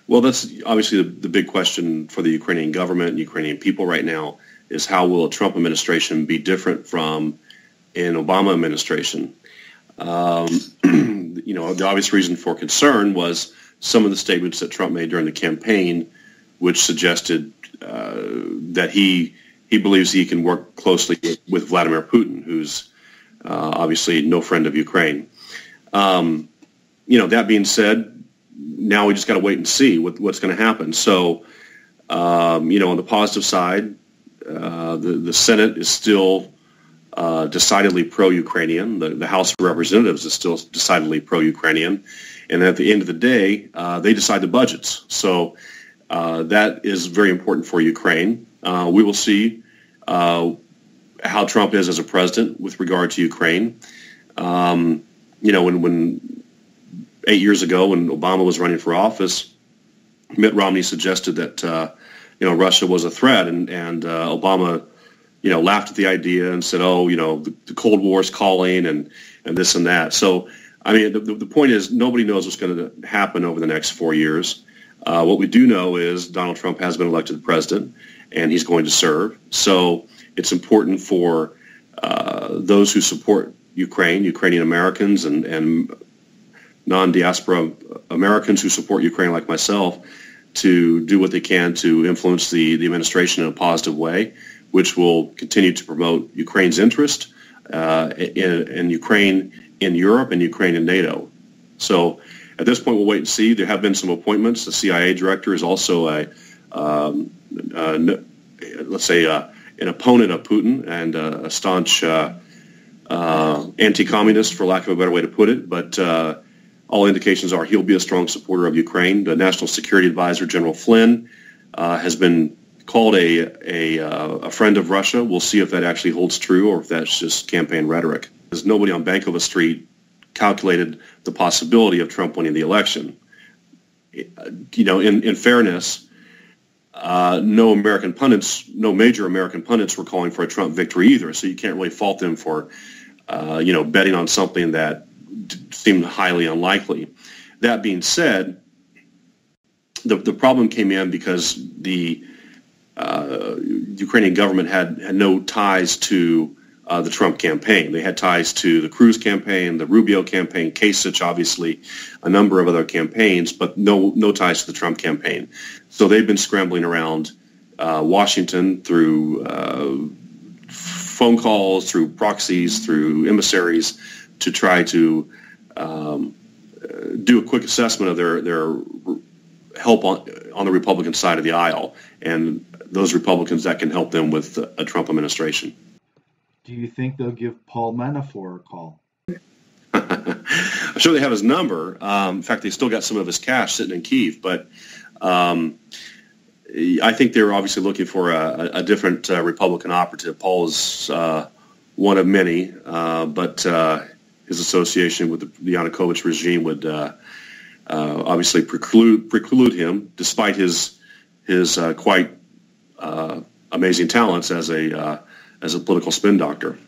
Well, that's obviously the big question for the Ukrainian government and Ukrainian people right now is how will a Trump administration be different from an Obama administration? The obvious reason for concern was some of the statements that Trump made during the campaign, which suggested that he believes he can work closely with Vladimir Putin, who's obviously no friend of Ukraine. That being said, now we just got to wait and see what's going to happen. So, on the positive side, the Senate is still decidedly pro-Ukrainian. The House of Representatives is still decidedly pro-Ukrainian. And at the end of the day, they decide the budgets. So that is very important for Ukraine. We will see how Trump is as a president with regard to Ukraine. When 8 years ago, when Obama was running for office, Mitt Romney suggested that Russia was a threat, and Obama laughed at the idea and said, the Cold War is calling and this and that. So, I mean, the point is nobody knows what's going to happen over the next 4 years. What we do know is Donald Trump has been elected president, and he's going to serve. So it's important for those who support Ukrainian Americans and non-diaspora Americans who support Ukraine like myself to do what they can to influence the administration in a positive way, which will continue to promote Ukraine's interest in Ukraine in Europe and Ukraine in NATO. So at this point, we'll wait and see. There have been some appointments. The CIA director is also an opponent of Putin and a staunch anti-communist, for lack of a better way to put it. But all indications are he'll be a strong supporter of Ukraine. The National Security Advisor, General Flynn, has been called a friend of Russia. We'll see if that actually holds true or if that's just campaign rhetoric. Because nobody on Bankova Street calculated the possibility of Trump winning the election. In fairness, no major American pundits were calling for a Trump victory either. So you can't really fault them for, betting on something that seemed highly unlikely. That being said, the problem came in because the Ukrainian government had no ties to the Trump campaign. They had ties to the Cruz campaign, the Rubio campaign, Kasich, obviously, a number of other campaigns, but no ties to the Trump campaign. So they've been scrambling around Washington through phone calls, through proxies, through emissaries to try to do a quick assessment of their help on the Republican side of the aisle and those Republicans that can help them with a Trump administration. Do you think they'll give Paul Manafort a call? I'm sure they have his number. In fact, they still got some of his cash sitting in Kyiv. But I think they're obviously looking for a different Republican operative. Paul is one of many, but his association with the Yanukovych regime would obviously preclude him, despite his quite amazing talents as a political spin doctor.